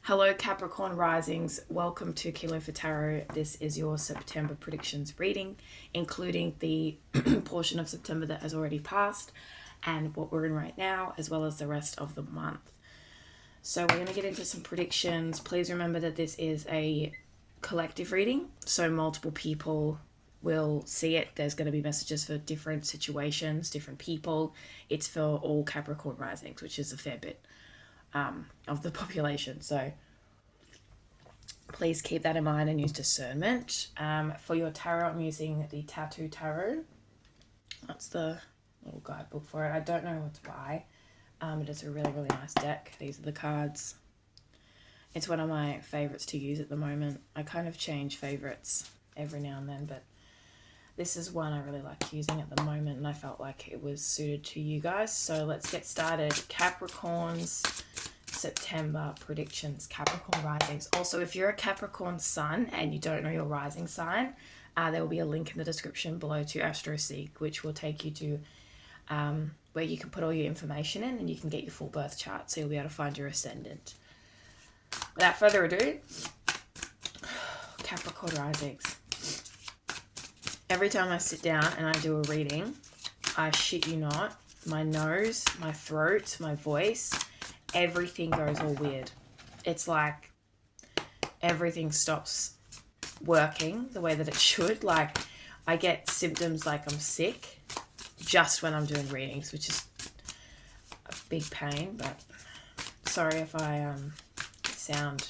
Hello Capricorn risings, welcome to Kilofa Tarot. This is your September predictions reading, including the portion of September that has already passed and what we're in right now, as well as the rest of the month. So we're going to get into some predictions. Please remember that this is a collective reading, so multiple people will see it. There's going to be messages for different situations, different people. It's for all Capricorn risings, which is a fair bit of the population. So please keep that in mind and use discernment. For your tarot, I'm using the Tattoo Tarot. That's the little guidebook for it. I don't know what to buy. It is a really, really nice deck. These are the cards. It's one of my favorites to use at the moment. I kind of change favorites every now and then, but this is one I really like using at the moment, and I felt like it was suited to you guys. So let's get started. Capricorn's September predictions, Capricorn risings. Also, if you're a Capricorn sun and you don't know your rising sign, there will be a link in the description below to AstroSeek, which will take you to where you can put all your information in and you can get your full birth chart, so you'll be able to find your ascendant. Without further ado, Capricorn risings. Every time I sit down and I do a reading, I shit you not, my nose, my throat, my voice, everything goes all weird. It's like everything stops working the way that it should. Like I get symptoms like I'm sick just when I'm doing readings, which is a big pain, but sorry if I sound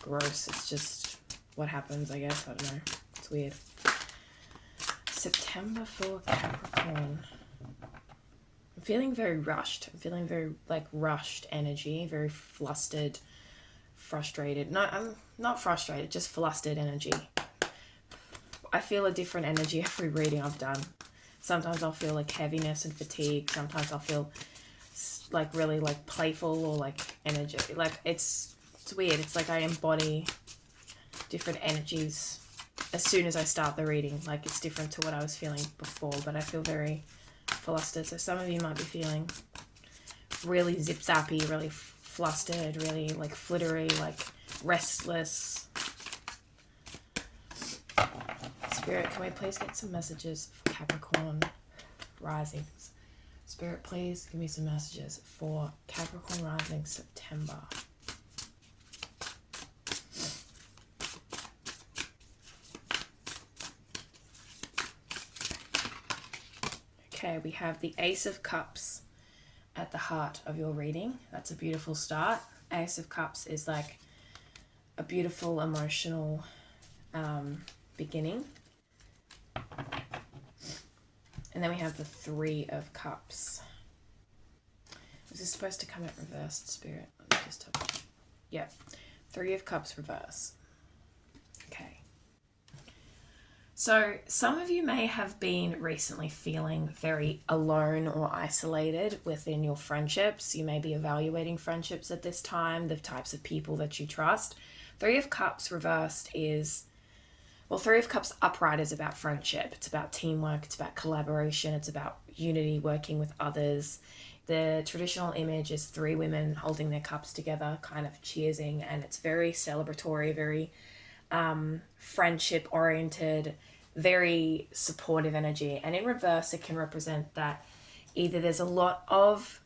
gross. It's just what happens, I guess. I don't know. It's weird. September for Capricorn. I'm feeling very rushed. I'm feeling very rushed energy, very flustered, frustrated. No, I'm not frustrated, just flustered energy. I feel a different energy every reading I've done. Sometimes I'll feel like heaviness and fatigue. Sometimes I'll feel like really like playful or like energy. Like it's weird. It's like I embody different energies as soon as I start the reading. Like it's different to what I was feeling before, but I feel very flustered. So some of you might be feeling really zip-zappy, really flustered, really like flittery, like restless. Spirit, can we please get some messages for Capricorn risings? Spirit, please give me some messages for Capricorn rising September. Okay, we have the Ace of Cups at the heart of your reading. That's a beautiful start. Ace of Cups is like a beautiful emotional beginning. And then we have the Three of Cups. Is this supposed to come out reversed, Spirit? Let me just double check. Yep. Three of Cups reverse. Okay. So some of you may have been recently feeling very alone or isolated within your friendships. You may be evaluating friendships at this time, the types of people that you trust. Three of Cups reversed is, well, Three of Cups upright is about friendship. It's about teamwork. It's about collaboration. It's about unity, working with others. The traditional image is three women holding their cups together, kind of cheersing, and it's very celebratory, very friendship oriented, very supportive energy. And in reverse, it can represent that either there's a lot of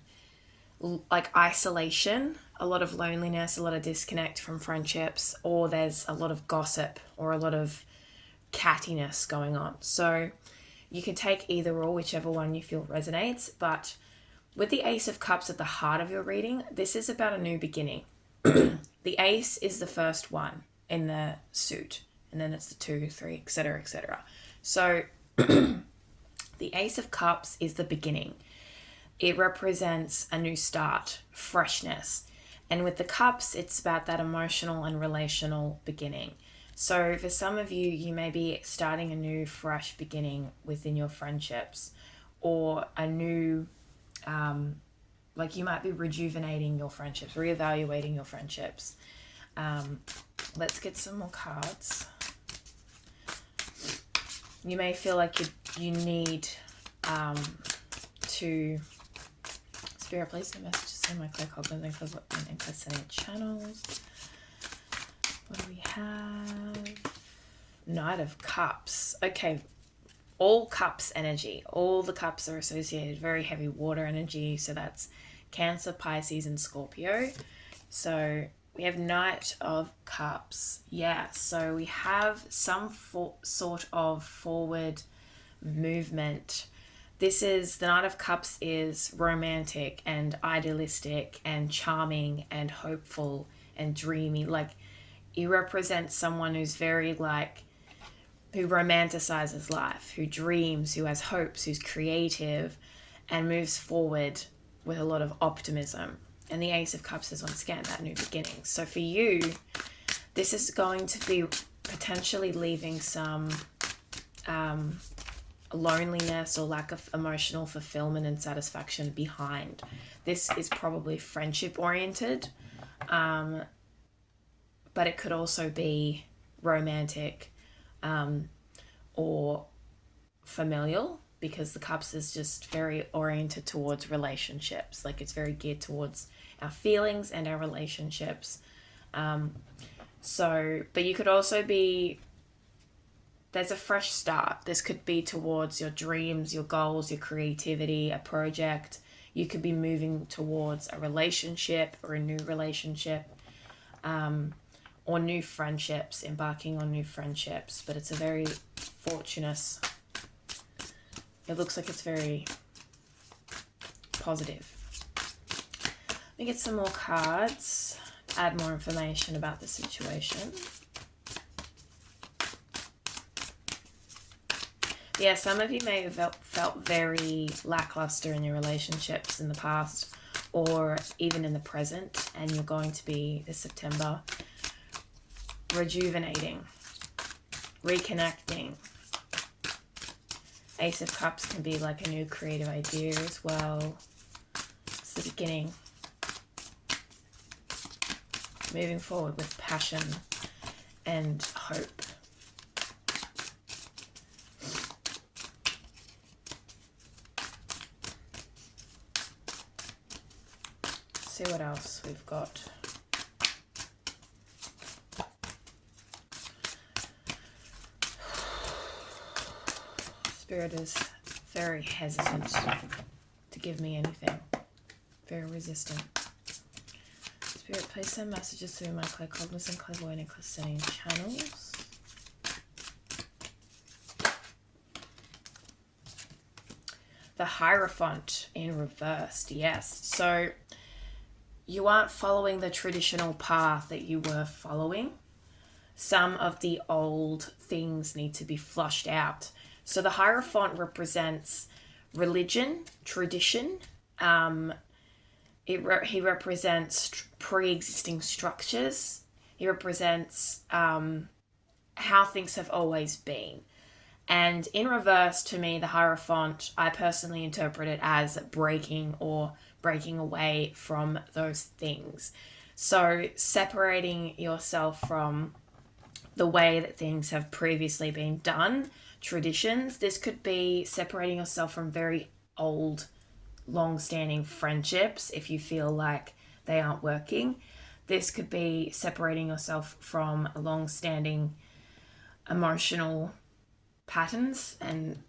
like isolation, a lot of loneliness, a lot of disconnect from friendships, or there's a lot of gossip or a lot of cattiness going on. So you can take either or, whichever one you feel resonates. But with the Ace of Cups at the heart of your reading, this is about a new beginning. The Ace is the first one in the suit, and then it's the 2, 3, etc., etc. So the Ace of Cups is the beginning. It represents a new start, freshness. And with the cups, it's about that emotional and relational beginning. So for some of you, you may be starting a new, fresh beginning within your friendships, or a new, like you might be rejuvenating your friendships, reevaluating your friendships. Let's get some more cards. You may feel like you need to, Spirit, please send messages to my claircognizant and clairsentient channels. What do we have? Knight of Cups. Okay, all cups energy. All the cups are associated, very heavy water energy. So that's Cancer, Pisces, and Scorpio. So we have Knight of Cups. Yeah, so we have some sort of forward movement. This is, the Knight of Cups is romantic and idealistic and charming and hopeful and dreamy. Like, you represent someone who's very like, who romanticizes life, who dreams, who has hopes, who's creative and moves forward with a lot of optimism. And the Ace of Cups is once again that new beginning. So for you, this is going to be potentially leaving some loneliness or lack of emotional fulfillment and satisfaction behind. This is probably friendship oriented, but it could also be romantic or familial, because the Cups is just very oriented towards relationships. Like, it's very geared towards our feelings and our relationships. But you could also be, there's a fresh start. This could be towards your dreams, your goals, your creativity, a project. You could be moving towards a relationship or a new relationship, or new friendships, embarking on new friendships. But it's a very fortuitous, it looks like it's very positive. Let me get some more cards, add more information about the situation. Yeah, some of you may have felt very lackluster in your relationships in the past or even in the present, and you're going to be, this September, rejuvenating, reconnecting. Ace of Cups can be like a new creative idea as well. It's the beginning. Moving forward with passion and hope. See what else we've got. Spirit is very hesitant to give me anything. Very resistant. Spirit, please send messages through my claircognizant, clairvoyant, and clairsentient channels. The Hierophant in reversed, yes. So you aren't following the traditional path that you were following. Some of the old things need to be flushed out. So the Hierophant represents religion, tradition. He represents pre-existing structures. He represents how things have always been. And in reverse, to me, the Hierophant, I personally interpret it as breaking away from those things. So separating yourself from the way that things have previously been done, traditions. This could be separating yourself from very old, long-standing friendships if you feel like they aren't working. This could be separating yourself from long-standing emotional patterns and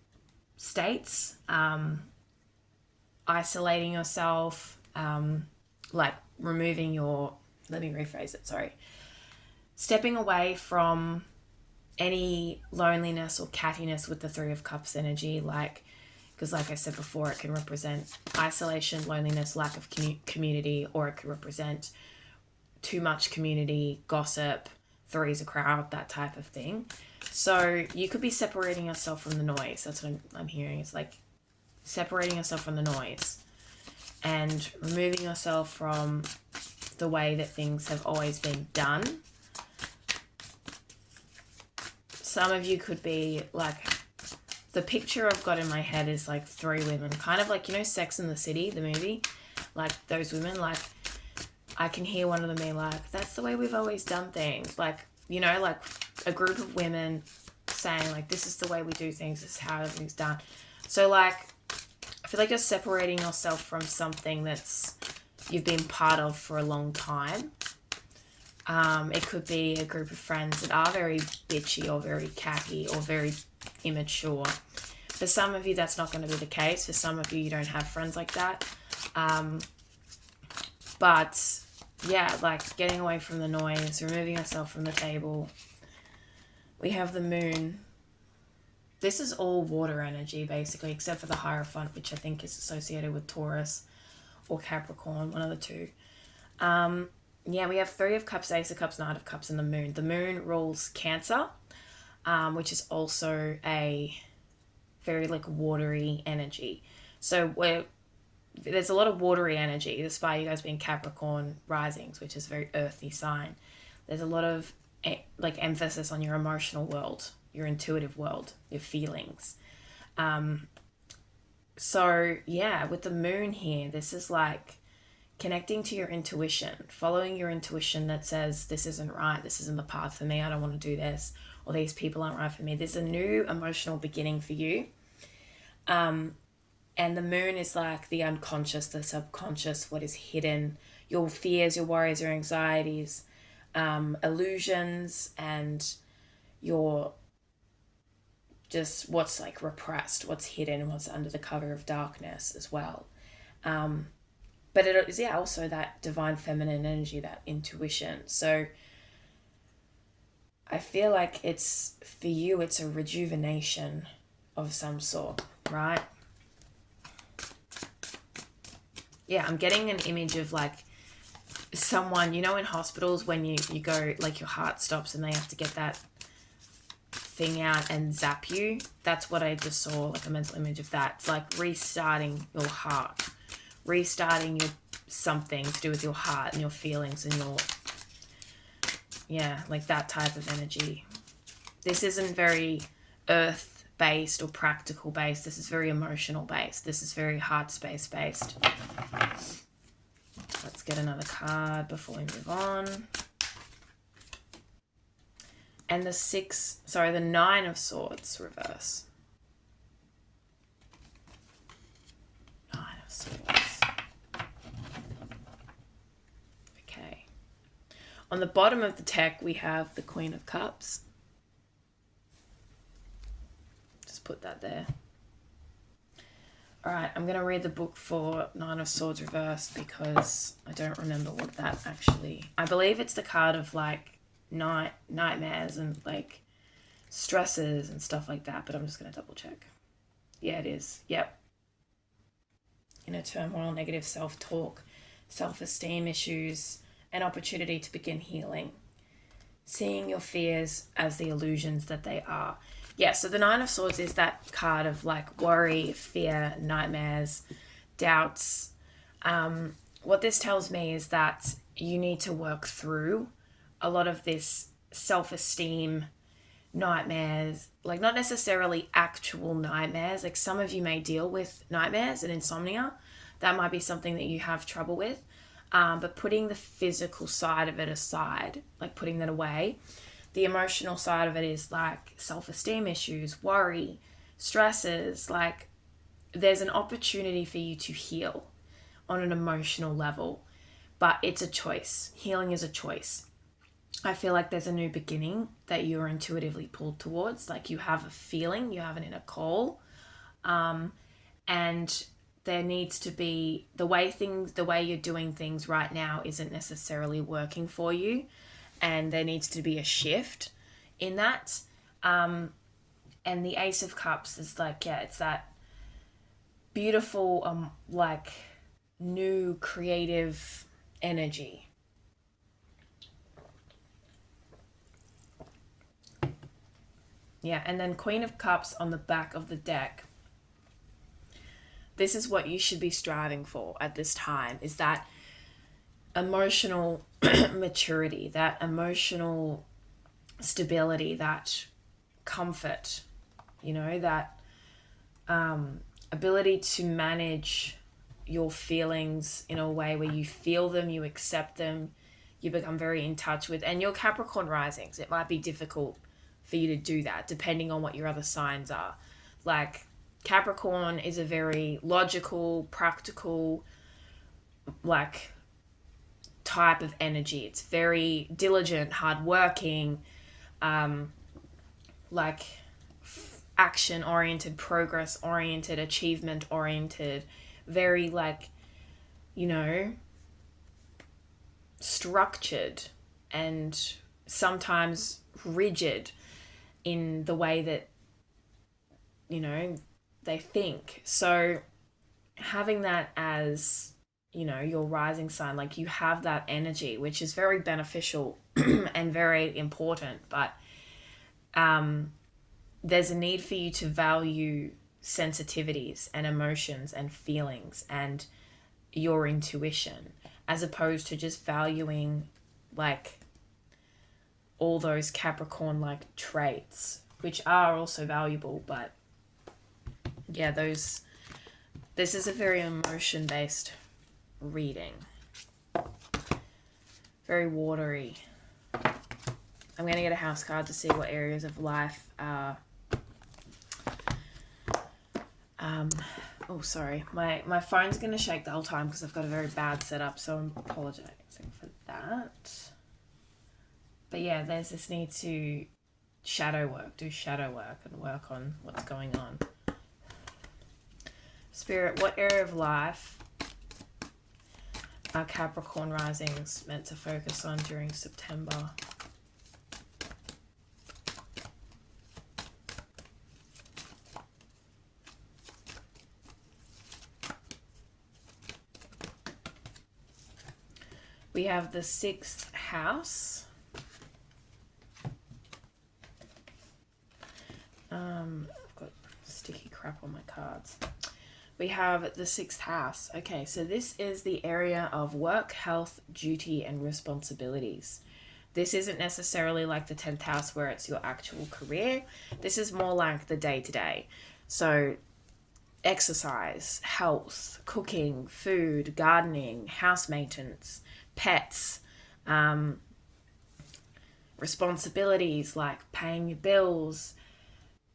states, isolating yourself, like removing your, let me rephrase it, sorry. Stepping away from any loneliness or cattiness with the Three of Cups energy, like, because like I said before, it can represent isolation, loneliness, lack of community, or it could represent too much community, gossip, three's a crowd, that type of thing. So you could be separating yourself from the noise. That's what I'm hearing. It's like separating yourself from the noise and removing yourself from the way that things have always been done. Some of you could be like, the picture I've got in my head is like three women, kind of like, you know, Sex and the City, the movie, like those women, like I can hear one of them being like, that's the way we've always done things. Like, you know, like a group of women saying like, this is the way we do things, this is how everything's done. So like feel like you're separating yourself from something that's you've been part of for a long time. It could be a group of friends that are very bitchy or very catty or very immature. For some of you, that's not going to be the case. For some of you, you don't have friends like that. But yeah, like getting away from the noise, removing yourself from the table. We have the moon. This is all water energy, basically, except for the Hierophant, which I think is associated with Taurus or Capricorn, one of the two. Yeah, we have Three of Cups, Ace of Cups, Knight of Cups, and the moon. The moon rules Cancer, which is also a very like watery energy. So there's a lot of watery energy, despite you guys being Capricorn risings, which is a very earthy sign. There's a lot of like emphasis on your emotional world, your intuitive world, your feelings. So yeah, with the moon here, this is like connecting to your intuition, following your intuition that says, this isn't right, this isn't the path for me, I don't want to do this, or these people aren't right for me. There's a new emotional beginning for you. And the moon is like the unconscious, the subconscious, what is hidden, your fears, your worries, your anxieties, illusions, and your just what's like repressed, what's hidden, what's under the cover of darkness as well. But it is, yeah, also that divine feminine energy, that intuition. So I feel like it's, for you, it's a rejuvenation of some sort, right? Yeah, I'm getting an image of like someone, you know, in hospitals when you go, like your heart stops and they have to get that thing out and zap you. That's what I just saw, like a mental image of that. It's like restarting your heart, restarting your something to do with your heart and your feelings and your, yeah, like that type of energy. This isn't very earth based or practical based. This is very emotional based. This is very heart space based. Let's get another card before we move on. And the Nine of Swords reverse. Nine of Swords. Okay. On the bottom of the deck, we have the Queen of Cups. Just put that there. All right, I'm going to read the book for Nine of Swords reversed because I don't remember what that actually... I believe it's the card of like nightmares and like stresses and stuff like that, but I'm just going to double check. Yeah, it is. Yep. Inner turmoil, negative self-talk, self-esteem issues, an opportunity to begin healing. Seeing your fears as the illusions that they are. Yeah, so the Nine of Swords is that card of like worry, fear, nightmares, doubts. What this tells me is that you need to work through a lot of this self-esteem, nightmares, like not necessarily actual nightmares. Like some of you may deal with nightmares and insomnia. That might be something that you have trouble with. But putting the physical side of it aside, like putting that away, the emotional side of it is like self-esteem issues, worry, stresses. Like there's an opportunity for you to heal on an emotional level, but it's a choice. Healing is a choice. I feel like there's a new beginning that you're intuitively pulled towards. Like you have a feeling, you have an inner call, and there needs to be the way you're doing things right now isn't necessarily working for you. And there needs to be a shift in that. And the Ace of Cups is like, yeah, it's that beautiful, like new creative energy. Yeah, and then Queen of Cups on the back of the deck. This is what you should be striving for at this time, is that emotional maturity, that emotional stability, that comfort, you know, that ability to manage your feelings in a way where you feel them, you accept them, you become very in touch with. And your Capricorn risings, it might be difficult for you to do that depending on what your other signs are. Like Capricorn is a very logical, practical, like, type of energy. It's very diligent, hardworking, like action oriented, progress oriented, achievement oriented, very like, you know, structured and sometimes rigid in the way that, you know, they think. So having that as, you know, your rising sign, like you have that energy, which is very beneficial and very important, but there's a need for you to value sensitivities and emotions and feelings and your intuition, as opposed to just valuing like all those Capricorn like traits, which are also valuable. But yeah, this is a very emotion based reading, very watery. I'm going to get a house card to see what areas of life are. Oh, sorry. My phone's going to shake the whole time because I've got a very bad setup, so I'm apologizing for that. But yeah, there's this need to do shadow work and work on what's going on. Spirit, what area of life are Capricorn risings meant to focus on during September? We have the 6th house. I've got sticky crap on my cards. We have the 6th house. Okay, so this is the area of work, health, duty, and responsibilities. This isn't necessarily like the 10th house where it's your actual career. This is more like the day-to-day. So exercise, health, cooking, food, gardening, house maintenance, pets, responsibilities like paying your bills,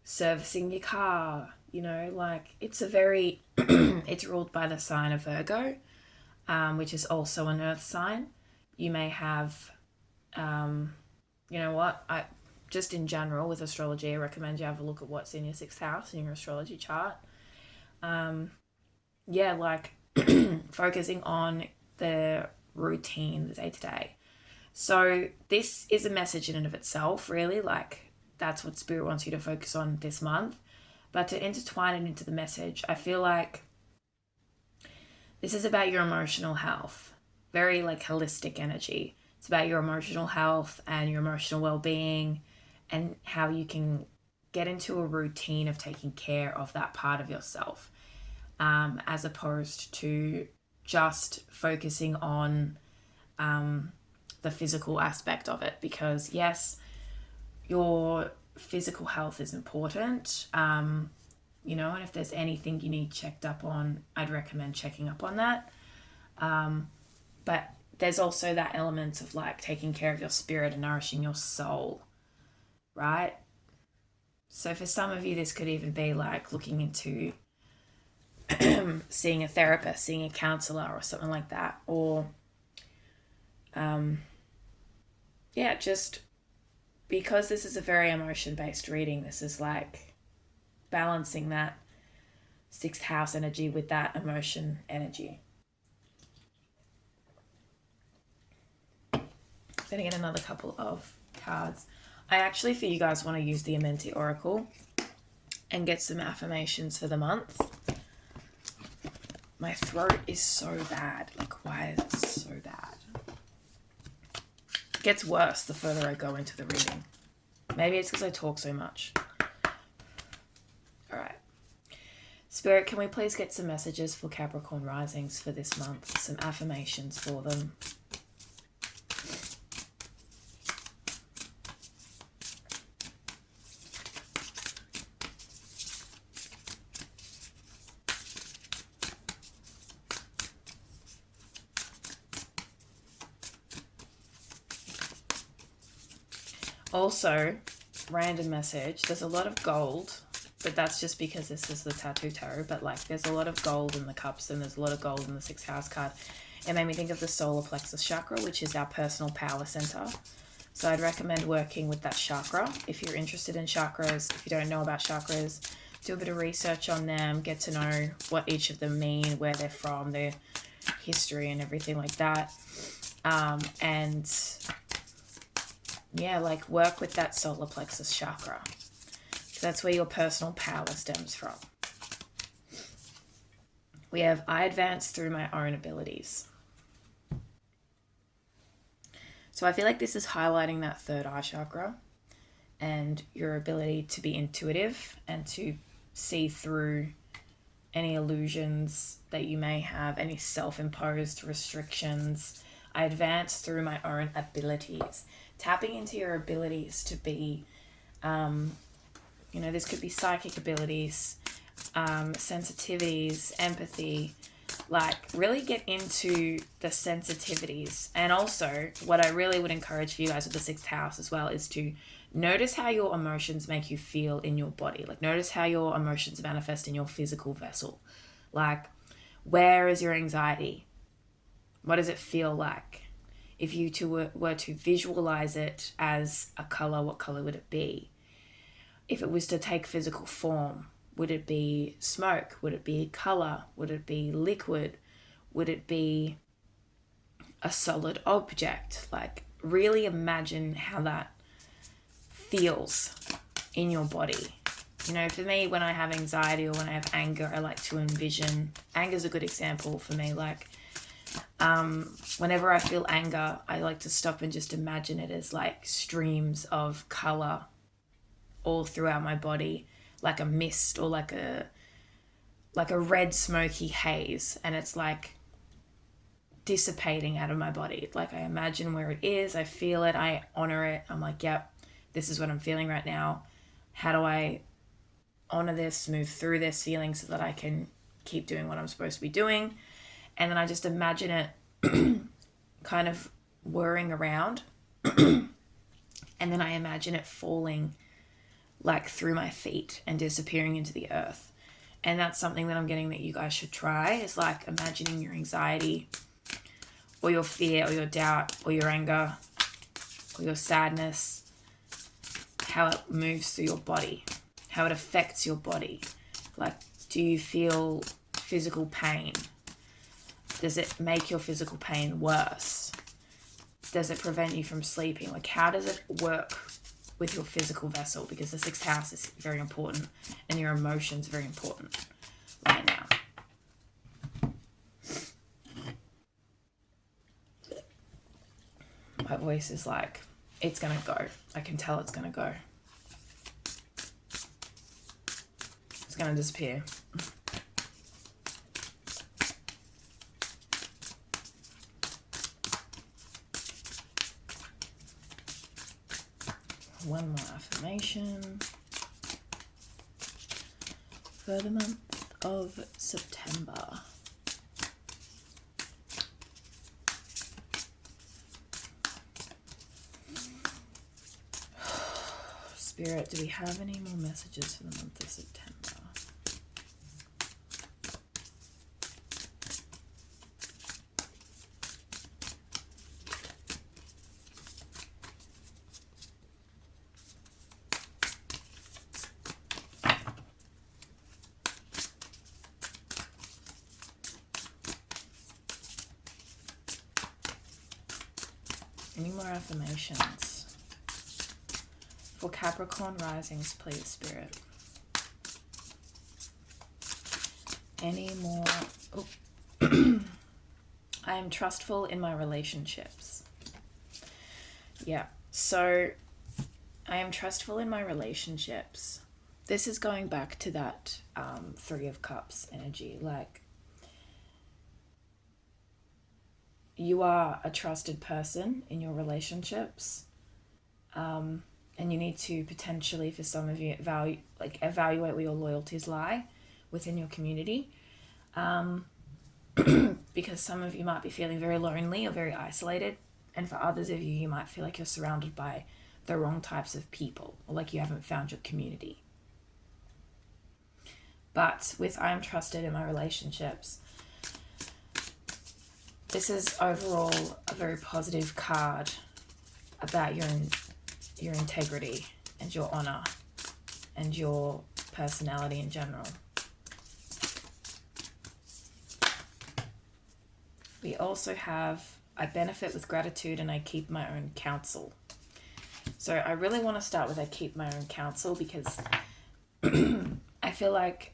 servicing your car, you know, like it's a very, it's ruled by the sign of Virgo, which is also an earth sign. You may have, you know what, just in general with astrology, I recommend you have a look at what's in your 6th house in your astrology chart. Yeah, like focusing on the routine, the day-to-day. So this is a message in and of itself, really, like that's what Spirit wants you to focus on this month. But to intertwine it into the message, I feel like this is about your emotional health, very like holistic energy. It's about your emotional health and your emotional well-being and how you can get into a routine of taking care of that part of yourself, as opposed to just focusing on the physical aspect of it. Because yes, your physical health is important, you know, and if there's anything you need checked up on, I'd recommend checking up on that. But there's also that element of like taking care of your spirit and nourishing your soul, right? So for some of you, this could even be like looking into seeing a therapist, seeing a counselor or something like that. Or, yeah, just because this is a very emotion-based reading, this is like balancing that 6th house energy with that emotion energy. I'm going to get another couple of cards. I actually, for you guys, want to use the Amenti Oracle and get some affirmations for the month. My throat is so bad. Like, why is it so bad? It gets worse the further I go into the reading. Maybe it's because I talk so much. All right. Spirit, can we please get some messages for Capricorn risings for this month? Some affirmations for them. Also, random message, there's a lot of gold but that's just because this is the Tattoo Tarot. But like, there's a lot of gold in the cups, and there's a lot of gold in the 6th house card. It made me think of the solar plexus chakra, which is our personal power center. So I'd recommend working with that chakra if you're interested in chakras. If you don't know about chakras, do a bit of research on them, get to know what each of them mean, where they're from, their history and everything like that. And yeah, like work with that solar plexus chakra. That's where your personal power stems from. We have, I advance through my own abilities. So I feel like this is highlighting that 3rd eye chakra and your ability to be intuitive and to see through any illusions that you may have, any self-imposed restrictions. I advance through my own abilities. Tapping into your abilities to be, this could be psychic abilities, sensitivities, empathy, like really get into the sensitivities. And also what I really would encourage for you guys with the 6th house as well is to notice how your emotions make you feel in your body. Like notice how your emotions manifest in your physical vessel. Like, where is your anxiety? What does it feel like? If you were to visualize it as a color, what color would it be? If it was to take physical form, would it be smoke? Would it be color? Would it be liquid? Would it be a solid object? Like, really imagine how that feels in your body. For me, when I have anxiety or when I have anger, I like to envision, anger is a good example for me. Like, whenever I feel anger, I like to stop and just imagine it as like streams of color all throughout my body, like a mist or like a red smoky haze, and it's like dissipating out of my body. Like, I imagine where it is, I feel it, I honor it. I'm like, yep, this is what I'm feeling right now. How do I honor this, move through this feeling so that I can keep doing what I'm supposed to be doing? And then I just imagine it kind of whirring around and then I imagine it falling like through my feet and disappearing into the earth. And that's something that I'm getting that you guys should try, is like imagining your anxiety or your fear or your doubt or your anger or your sadness, how it moves through your body, how it affects your body. Like, do you feel physical pain? Does it make your physical pain worse? Does it prevent you from sleeping? Like, how does it work with your physical vessel? Because the 6th house is very important and your emotions are very important right now. My voice is like, it's gonna go. I can tell it's gonna go. It's gonna disappear. One more affirmation for the month of September. Spirit, do we have any more messages for the month of September? Any more affirmations for Capricorn risings, please, Spirit? Any more? Oh. I am trustful in my relationships. Yeah, so I am trustful in my relationships. This is going back to that 3 of Cups energy. Like, you are a trusted person in your relationships, and you need to potentially, for some of you, evaluate where your loyalties lie within your community, because some of you might be feeling very lonely or very isolated, and for others of you, you might feel like you're surrounded by the wrong types of people, or like you haven't found your community. But with I am trusted in my relationships, this is overall a very positive card about your integrity and your honor and your personality in general. We also have I benefit with gratitude and I keep my own counsel. So I really want to start with I keep my own counsel because I feel like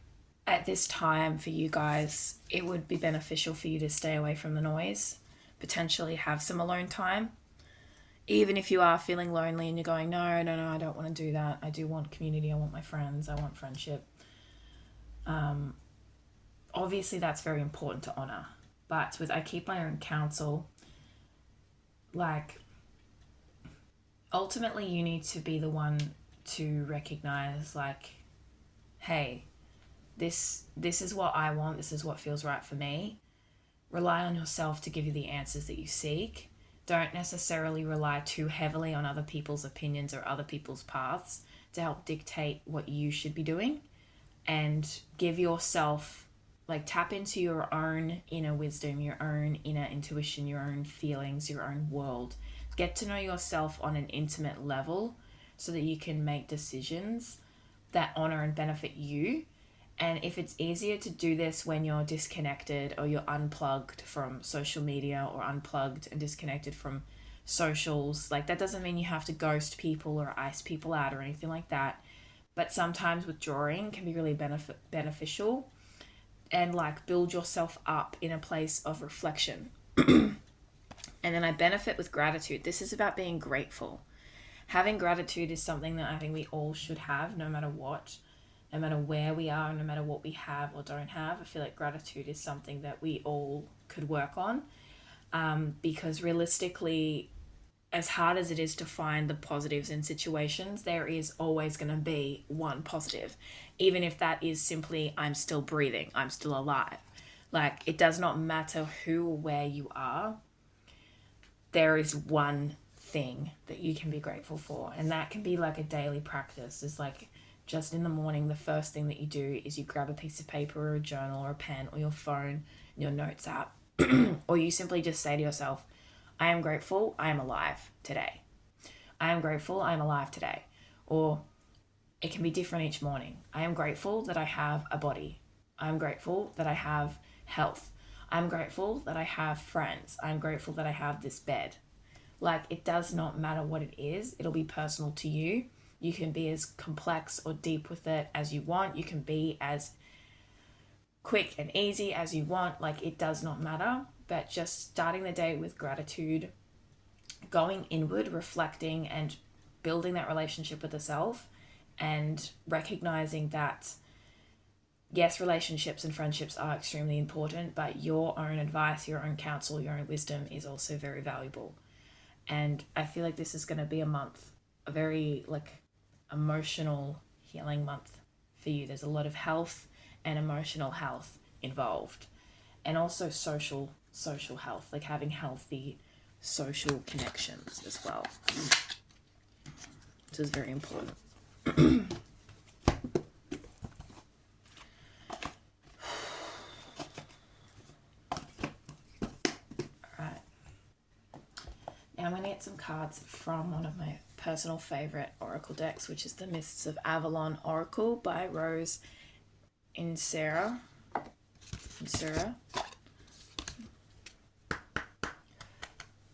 at this time for you guys, it would be beneficial for you to stay away from the noise, potentially have some alone time. Even if you are feeling lonely and you're going, no, I don't want to do that. I do want community. I want my friends. I want friendship. Obviously, that's very important to honor. But with I keep my own counsel, like, ultimately you need to be the one to recognize, like, hey, this is what I want. This is what feels right for me. Rely on yourself to give you the answers that you seek. Don't necessarily rely too heavily on other people's opinions or other people's paths to help dictate what you should be doing, and give yourself, like, tap into your own inner wisdom, your own inner intuition, your own feelings, your own world. Get to know yourself on an intimate level so that you can make decisions that honor and benefit you. And if it's easier to do this when you're disconnected or you're unplugged from social media or unplugged and disconnected from socials, like, that doesn't mean you have to ghost people or ice people out or anything like that. But sometimes withdrawing can be really beneficial and, like, build yourself up in a place of reflection. And then I benefit with gratitude. This is about being grateful. Having gratitude is something that I think we all should have, no matter what. No matter where we are, no matter what we have or don't have. I feel like gratitude is something that we all could work on, because realistically, as hard as it is to find the positives in situations, there is always going to be one positive, even if that is simply I'm still breathing, I'm still alive. Like, it does not matter who or where you are, there is one thing that you can be grateful for, and that can be like a daily practice. It's like, just in the morning, the first thing that you do is you grab a piece of paper or a journal or a pen or your phone, your notes app, or you simply just say to yourself, I am grateful, I am alive today. I am grateful, I am alive today. Or it can be different each morning. I am grateful that I have a body. I'm grateful that I have health. I'm grateful that I have friends. I'm grateful that I have this bed. Like, it does not matter what it is. It'll be personal to you. You can be as complex or deep with it as you want. You can be as quick and easy as you want. Like, it does not matter. But just starting the day with gratitude, going inward, reflecting and building that relationship with the self, and recognizing that, yes, relationships and friendships are extremely important, but your own advice, your own counsel, your own wisdom is also very valuable. And I feel like this is going to be a month, a very, like, emotional healing month for you. There's a lot of health and emotional health involved, and also social health, like having healthy social connections as well. This is very important. Alright, now I'm going to get some cards from one of my personal favorite oracle decks, which is the Mists of Avalon Oracle by Rose Insera.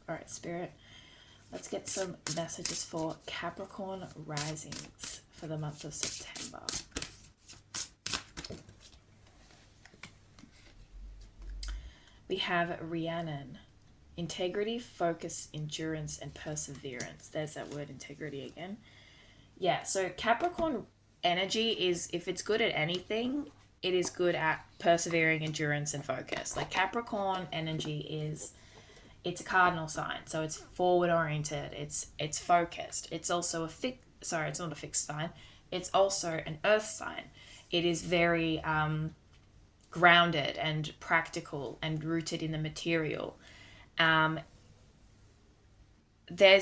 Alright, Spirit, let's get some messages for Capricorn risings for the month of September. We have Rhiannon. Integrity, focus, endurance, and perseverance. There's that word, integrity, again. Yeah, so Capricorn energy is, if it's good at anything, it is good at persevering, endurance, and focus. Like, Capricorn energy it's a cardinal sign, so it's forward oriented, it's focused. It's also it's not a fixed sign. It's also an earth sign. It is very grounded and practical and rooted in the material. There's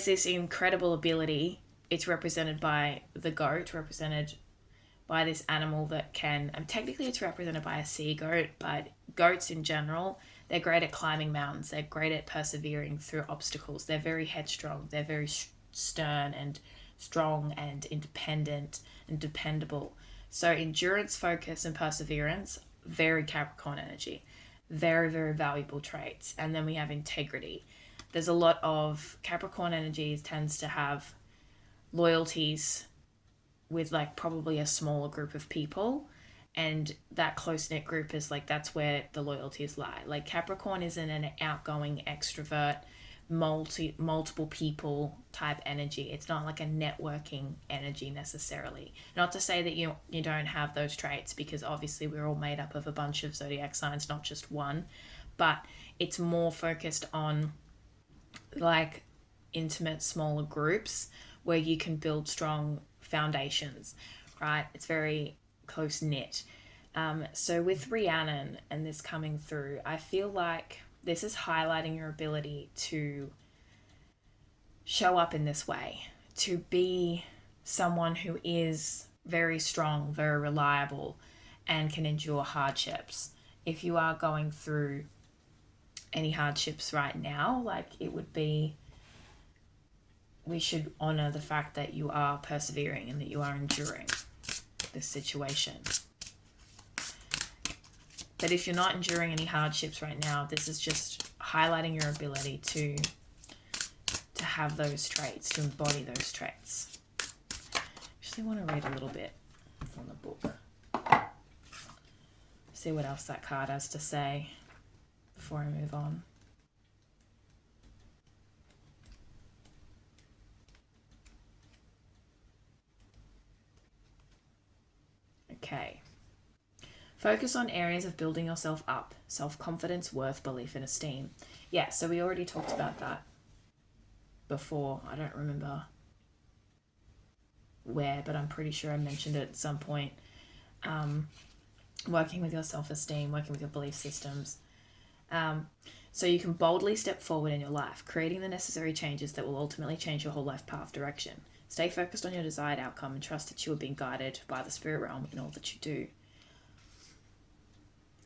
this incredible ability. It's represented by the goat, represented by this animal that can, technically it's represented by a sea goat, but goats in general, they're great at climbing mountains. They're great at persevering through obstacles. They're very headstrong. They're very stern and strong and independent and dependable. So endurance, focus, and perseverance, very Capricorn energy. Very, very valuable traits. And then we have integrity. There's a lot of Capricorn energies tends to have loyalties with like probably a smaller group of people, and that close-knit group is like, that's where the loyalties lie. Like Capricorn isn't an outgoing extrovert multiple people type energy. It's not like a networking energy necessarily. Not to say that you don't have those traits, because obviously we're all made up of a bunch of zodiac signs, not just one, but it's more focused on like intimate smaller groups where you can build strong foundations, right? It's very close knit. So with Rhiannon and this coming through, I feel like this is highlighting your ability to show up in this way, to be someone who is very strong, very reliable, and can endure hardships. If you are going through any hardships right now, like it would be, we should honor the fact that you are persevering and that you are enduring this situation. But if you're not enduring any hardships right now, this is just highlighting your ability to have those traits, to embody those traits. I actually want to read a little bit from the book. See what else that card has to say before I move on. Okay. Focus on areas of building yourself up. Self-confidence, worth, belief, and esteem. Yeah, so we already talked about that before. I don't remember where, but I'm pretty sure I mentioned it at some point. Working with your self-esteem, working with your belief systems. So you can boldly step forward in your life, creating the necessary changes that will ultimately change your whole life path direction. Stay focused on your desired outcome and trust that you are being guided by the spirit realm in all that you do.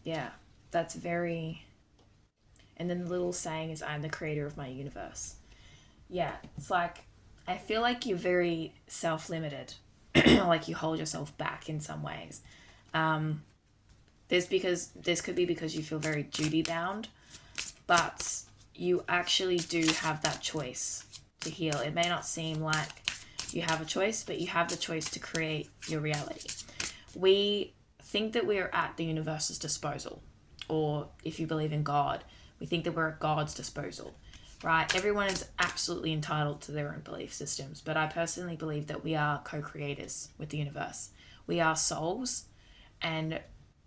Yeah, that's very... And then the little saying is, I'm the creator of my universe. Yeah, it's like, I feel like you're very self-limited. Like you hold yourself back in some ways. This could be because you feel very duty-bound, but you actually do have that choice to heal. It may not seem like you have a choice, but you have the choice to create your reality. We think that we're at the universe's disposal, or if you believe in God, we think that we're at God's disposal, right? Everyone is absolutely entitled to their own belief systems, but I personally believe that we are co-creators with the universe. We are souls, and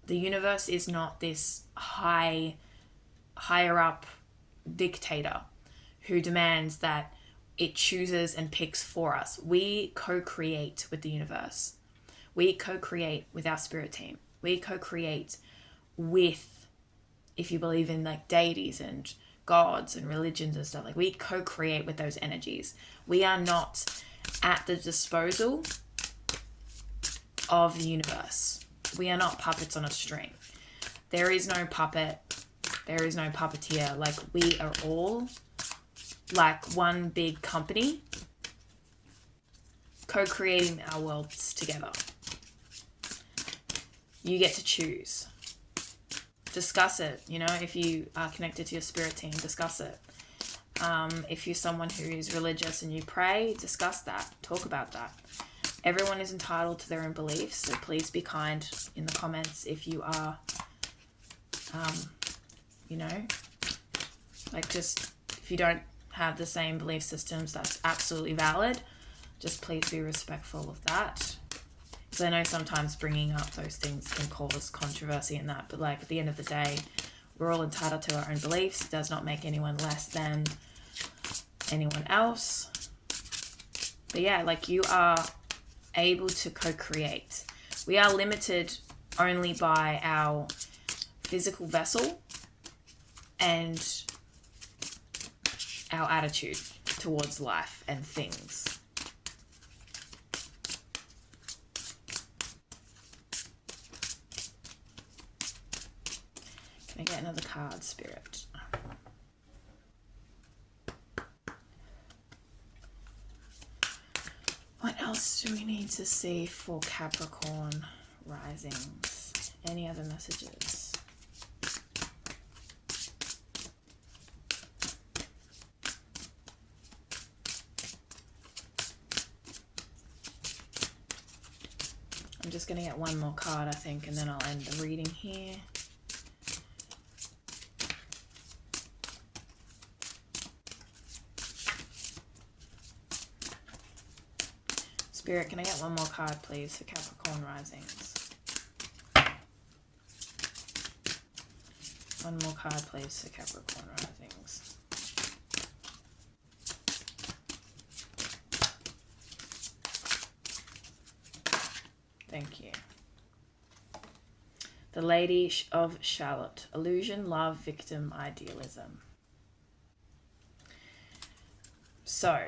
the universe is not this higher up dictator who demands that it chooses and picks for us. We co-create with the universe. We co-create with our spirit team. We co-create with, if you believe in like deities and gods and religions and stuff, like we co-create with those energies. We are not at the disposal of the universe. We are not puppets on a string. There is no puppet. There is no puppeteer. Like we are all like one big company co-creating our worlds together. You get to choose. Discuss it. You know, if you are connected to your spirit team, discuss it. If you're someone who is religious and you pray, discuss that. Talk about that. Everyone is entitled to their own beliefs, so please be kind in the comments if you are, you know, like just if you don't have the same belief systems, that's absolutely valid. Just please be respectful of that. Because I know sometimes bringing up those things can cause controversy in that, but like at the end of the day, we're all entitled to our own beliefs. It does not make anyone less than anyone else. But yeah, like you are able to co-create. We are limited only by our physical vessel and our attitude towards life and things. another card, Spirit. What else do we need to see for Capricorn risings? Any other messages? I'm just going to get one more card, I think, and then I'll end the reading here. Spirit, can I get one more card, please, for Capricorn risings? One more card, please, for Capricorn risings. Thank you. The Lady of Charlotte. Illusion, love, victim, idealism. So,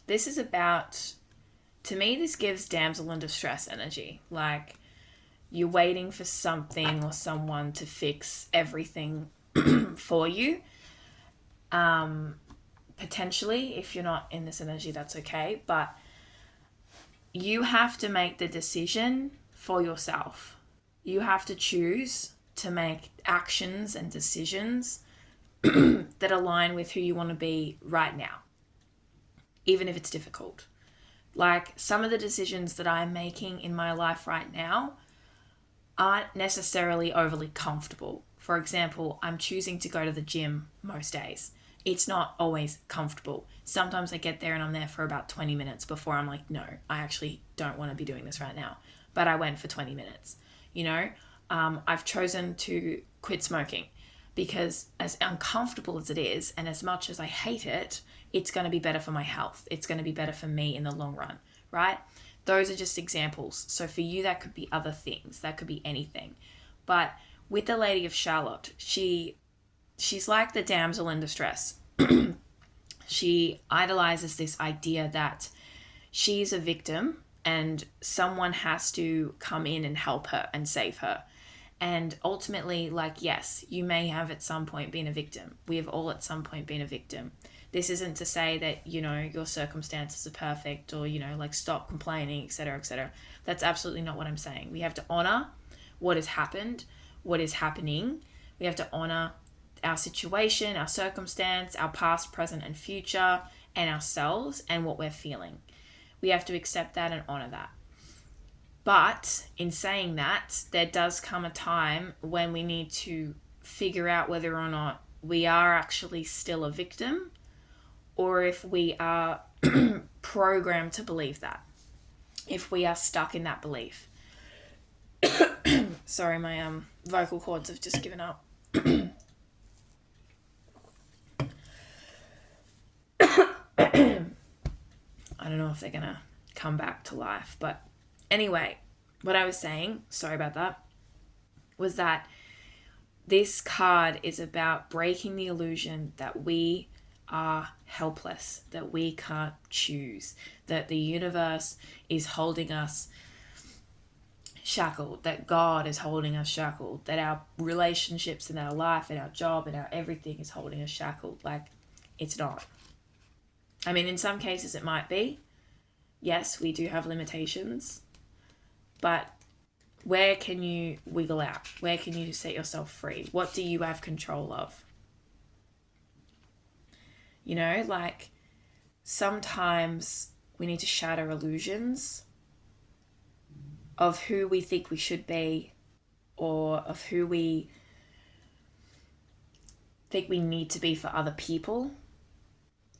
this is about, to me, this gives damsel in distress energy. Like, you're waiting for something or someone to fix everything for you. Potentially, if you're not in this energy, that's okay. But you have to make the decision for yourself. You have to choose to make actions and decisions that align with who you want to be right now, even if it's difficult. Like, some of the decisions that I'm making in my life right now aren't necessarily overly comfortable. For example, I'm choosing to go to the gym most days. It's not always comfortable. Sometimes I get there and I'm there for about 20 minutes before I'm like, no, I actually don't want to be doing this right now. But I went for 20 minutes. You know, I've chosen to quit smoking because, as uncomfortable as it is, and as much as I hate it, it's going to be better for my health. It's going to be better for me in the long run, right? Those are just examples. So for you, that could be other things. That could be anything. But with the Lady of Charlotte, she's like the damsel in distress. She idolizes this idea that she's a victim and someone has to come in and help her and save her. And ultimately, like, yes, you may have at some point been a victim. We have all at some point been a victim. This isn't to say that, you know, your circumstances are perfect or, you know, like, stop complaining, etc., etc. That's absolutely not what I'm saying. We have to honor what has happened, what is happening. We have to honor our situation, our circumstance, our past, present, and future, and ourselves and what we're feeling. We have to accept that and honor that. But in saying that, there does come a time when we need to figure out whether or not we are actually still a victim or if we are programmed to believe that, if we are stuck in that belief. Sorry, my vocal cords have just given up. I don't know if they're going to come back to life, but anyway, what I was saying, sorry about that, was that this card is about breaking the illusion that we are helpless, that we can't choose, that the universe is holding us shackled, that God is holding us shackled, that our relationships and our life and our job and our everything is holding us shackled. Like, it's not. I mean, in some cases it might be. Yes, we do have limitations, but where can you wiggle out? Where can you set yourself free? What do you have control of? You know, like, sometimes we need to shatter illusions of who we think we should be or of who we think we need to be for other people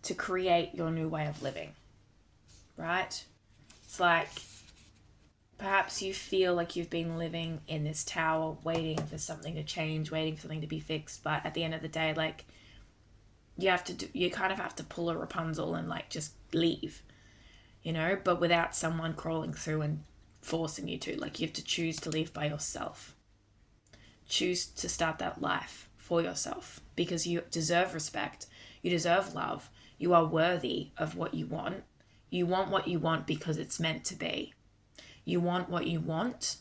to create your new way of living, right? It's like, perhaps you feel like you've been living in this tower waiting for something to change, waiting for something to be fixed, but at the end of the day, like, you kind of have to pull a Rapunzel and, like, just leave, you know, but without someone crawling through and forcing you to. Like, you have to choose to leave by yourself. Choose to start that life for yourself because you deserve respect. You deserve love. You are worthy of what you want. You want what you want because it's meant to be. You want what you want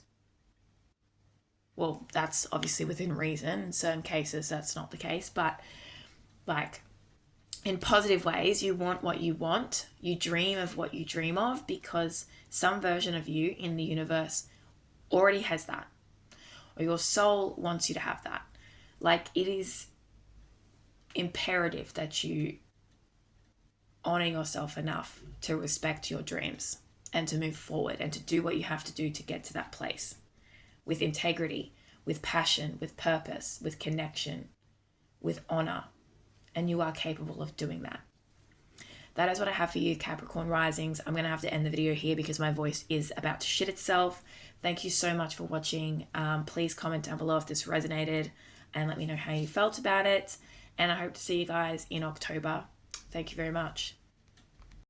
Well, that's obviously within reason. In certain cases, that's not the case. But like in positive ways, you want what you want. You dream of what you dream of because some version of you in the universe already has that, or your soul wants you to have that. Like, it is imperative that you honor yourself enough to respect your dreams and to move forward and to do what you have to do to get to that place with integrity, with passion, with purpose, with connection, with honor. And you are capable of doing that. That is what I have for you, Capricorn risings. I'm going to have to end the video here because my voice is about to shit itself. Thank you so much for watching. Please comment down below if this resonated and let me know how you felt about it. And I hope to see you guys in October. Thank you very much.